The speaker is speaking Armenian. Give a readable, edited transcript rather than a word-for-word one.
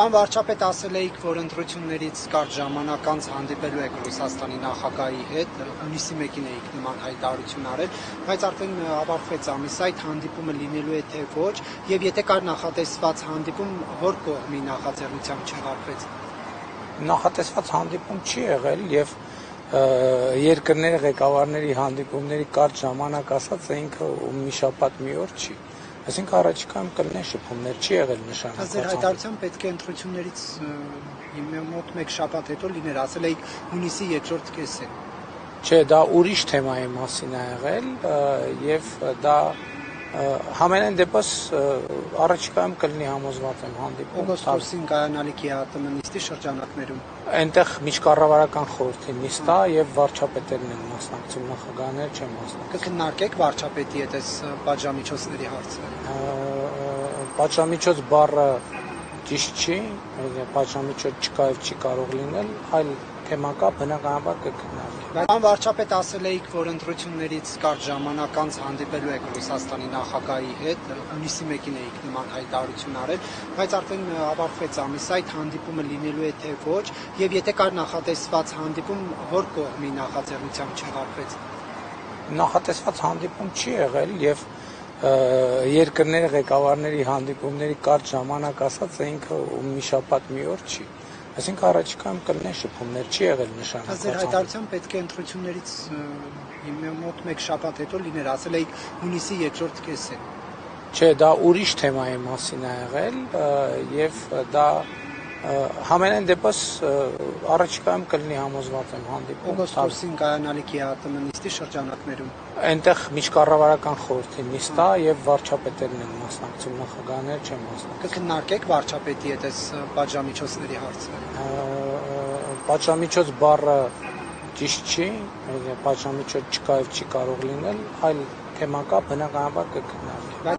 Վարչապետ ասել էիք, որ ընտրություններից կարճ ժամանակ անց հանդիպելու եք Ռուսաստանի նախագահի հետ, հունիսի 1-ին էիք նման հայտարարություն արել, բայց արդեն ավարտվեց ամիսը, այդ հանդիպումը լինելու է թե ոչ, եւ եթե կար նախատեսված հանդիպում, որ կողմի նախաձեռնությամբ չեղարկվեց։ Նախատեսված հանդիպում չի եղել եւ երկրների ղեկավարների հանդիպումների կարճ ժամանակ ասած ինքը մի շաբաթ մի օր չի։ Այսինքն առաջիկայում կլինեն շփումներ, չի եղել նշանակված։ Ձեր հայտարարությամբ պետք է ընտրություններից մոտ 1 շաբաթ հետո լիներ, ասել էիք հունիսի 2-րդ կեսին։ Չէ, դա ուրիշ թեմայի մասին է եղել եւ դա համենայն դեպս առաջիկայում կլինի համոզված եմ հանդիպում։ Օգոստոսին կայանալիք է ՀԱՏՄ նիստի շրջանակներում։ Այնտեղ միջկառավարական խորհրդի նիստ է եւ վարչապետերն են մասնակցում, նախագահները չեն մասնակցում։ Կքննարկեք վարչապետի հետ այս պատժամիջոցների հարցը։ Պատժամիջոց բառը ճիշտ չի, պատժամիջոց չկա եւ չի կարող լինել, այլ թեմա կա, բնականաբար կքննարկենք։ Վարչապետ ասել էիք, որ ընտրություններից կարճ ժամանակ անց հանդիպելու եք Ռուսաստանի նախագահի հետ, հունիսի 1-ին էիք նման հայտարարություն արել, բայց արդեն ավարտվեց ամիսը, այդ հանդիպումը լինելու է թե ոչ, եւ եթե կար նախատեսված հանդիպում, որ կողմի նախաձեռնությամբ չեղարկվեց։ Նախատեսված հանդիպում չի եղել եւ երկրների ղեկավարների հանդիպումների կարճ ժամանակ ասած ինքը մի շաբաթ մի օր չի։ Այսինքն առաջիկայում կլինեն շփումներ, չի եղել նշանակված։ Ձեր հայտարարությամբ պետք է ընտրություններից մոտ 1 շաբաթ հետո լիներ, ասել էիք հունիսի 2-րդ կեսին։ Չէ, դա ուրիշ թեմայի մասին է եղել եւ դա համենայն դեպս առաջիկայում կլինի համոզված եմ հանդիպում։ Օգոստոսին կայանալիք է ՀԱՏՄ նիստի շրջանակներում։ Այնտեղ միջկառավարական խորհրդի նիստ է եւ վարչապետերն են մասնակցում, նախագահները չեն մասնակցում։ Կքննարկեք վարչապետի հետ այս պատժամիջոցների հարցը։ Պատժամիջոց բառը ճիշտ չի, պատժամիջոց չկա եւ չի կարող լինել, այլ թեմա կա, բնականաբար կքննարկենք։